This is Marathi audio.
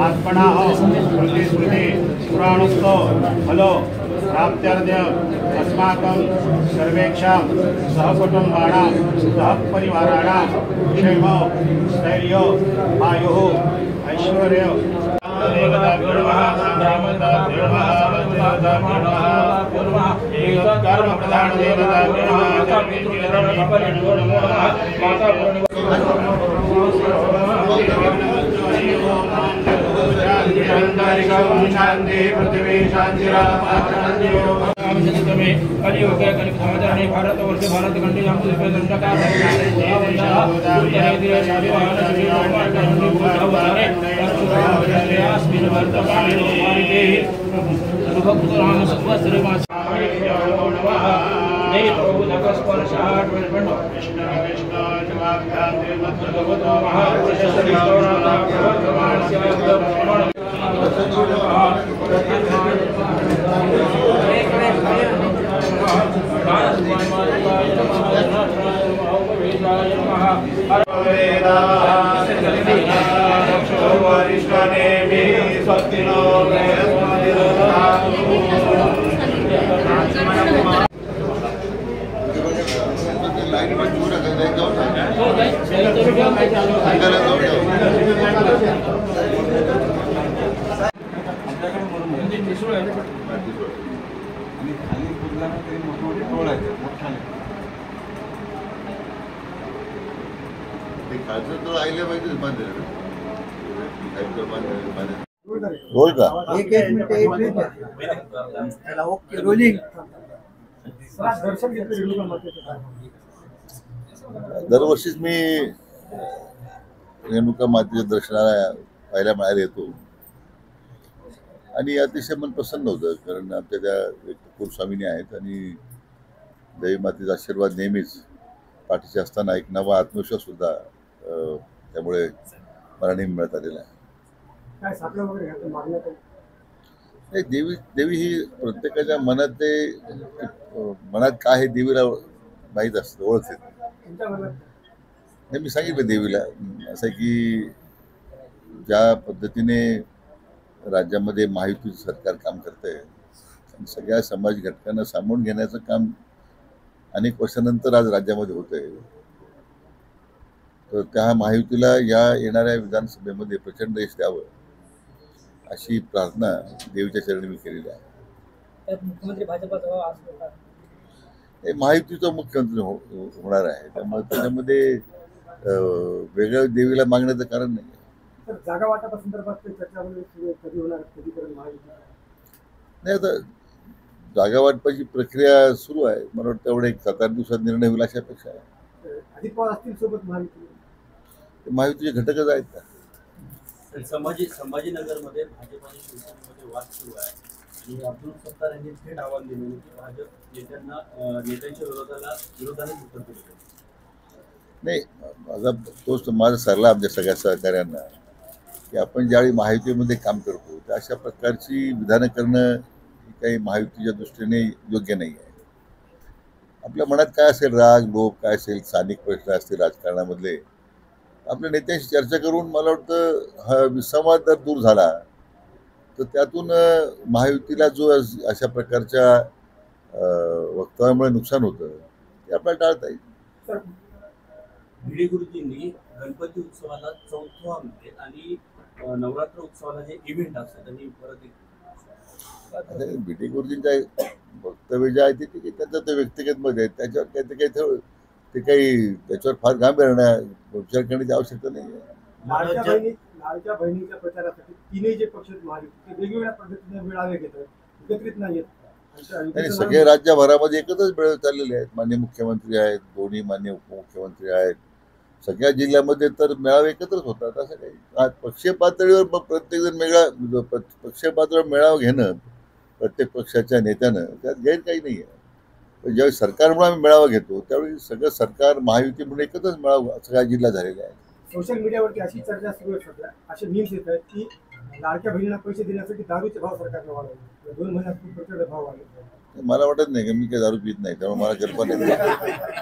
आत्मना स्मृति स्मृति पुराणोक्त फलो प्राप्त्यर्थ अस्माकं सर्वेक्षां सहकुटुम्बानां सहपरिवाराणां क्षेम स्थैर्य आयुः ऐश्वर्य कर्म प्रधान शांति पृथ्वी शांति कलियुग कलिधारणे भारतवर्ष भारत खंडे बोल का रोलिंग दरवर्षीच मी रेणुका मातेच्या दर्शनाला पाहायला मिळायला येतो आणि अतिशय मन प्रसन्न होतं, कारण आमच्या त्या एक कुलस्वामिनी आहेत आणि देवी मातेचा आशीर्वाद नेहमीच पाठीशी असताना एक नवा आत्मविश्वास सुद्धा त्यामुळे मला नेहमी मिळत आलेला आहे. देवी ही प्रत्येकाच्या मनात मनात काय आहे देवीला माहीत असतं, ओळखते. मी सांगितलं देवीला असं की ज्या पद्धतीने राज्यामध्ये महायुतीचं सरकार काम करतंय आणि सगळ्या समाज घटकांना सामावून घेण्याचं काम अनेक वर्षानंतर आज राज्यामध्ये होतंय, तर त्या महायुतीला या येणाऱ्या विधानसभेमध्ये प्रचंड यश द्यावं अशी प्रार्थना देवीच्या चरणी मी केलेली आहे. मुख्यमंत्री भाजपचा महायुतीचा मुख्यमंत्री होणार आहे, त्यामुळे त्याच्यामध्ये वेगळ्या देवीला मागण्याचं कारण नाही. जागा वाटपासंदर्भात चर्चा कधी होणार, नाही आता जागा वाटपाची प्रक्रिया सुरू आहे. मला वाटतं एवढे 7-8 दिवसात निर्णय होईल अशा अपेक्षा आहे. अजित पवार असतील सोबत महायुतीचे घटकच आहेत का? संभाजीनगरमध्ये भाजप आणि शिवसेनेमध्ये वाद सुरू आहे आणि अब्दुल सत्तार यांनी थेट आव्हान दिले की भाजप नेत्यांच्या विरोधाने उत्तर दिले. नाही, माझा सल्ला आमच्या सगळ्या सहकाऱ्यांना की आपण ज्यावेळी महायुतीमध्ये काम करतो तर अशा प्रकारची विधानं करणं ही काही महायुतीच्या दृष्टीने योग्य नाही आहे. आपल्या मनात काय असेल, राग लोभ काय असेल, स्थानिक प्रश्न असतील राजकारणामधले, आपल्या नेत्यांशी चर्चा करून मला वाटतं हा विसंवाद जर दूर झाला तर त्यातून महायुतीला जो अशा प्रकारच्या वक्तव्यामुळे नुकसान होतं ते आपल्याला टाळता येईल. सर, भिडे गुरुजींनी गणपती उत्सवाला चौथा म्हणजे आणि नवरात्र उत्सवाला जे इव्हेंट असतात त्यांनी परत एक आता बीटी गुरुजींच्या वक्तव्य जे आहे ते ठीक आहे, त्यांचं ते व्यक्तिगत मत आहे, त्याच्यावर काही त्याच्यावर फार विचार करण्याची आवश्यकता नाही आहे. लाडक्या बहिणीच्या प्रचारासाठी तिन्ही जे पक्ष आहेत महायुती ते वेगवेगळ्या पद्धतीने मेळावे घेतात, एकत्रित नाही येत. आणि सगळे राज्यभरामध्ये एकत्रच मेळावे चाललेले आहेत. माननीय मुख्यमंत्री आहेत, दोन्ही माननीय उपमुख्यमंत्री आहेत, सगळ्या जिल्ह्यामध्ये तर मेळावे एकत्रच होतात. असं काही आज पक्षीय पातळीवर प्रत्येक जण पक्षीय पातळीवर मेळावा घेणं प्रत्येक पक्षाच्या नेत्यानं त्यात गैर काही नाही आहे. पण ज्यावेळी सरकार म्हणून आम्ही मेळावा घेतो त्यावेळी सगळं सरकार महायुती म्हणून एकत्रच मेळावा सगळ्या जिल्हा झालेला आहे. सोशल मीडियावरती अशी चर्चा सुरू आहे सध्या, असे मीम्स येत आहेत की लाडक्या बहिणीला पैसे देण्यासाठी दारूचे भाव सरकारने वाढवले, 2 महिन्यात खूप प्रचंड भाव वाढले. मला वाटत नाही की मी काही दारू पित नाही, त्यामुळे मला कल्पना नाही.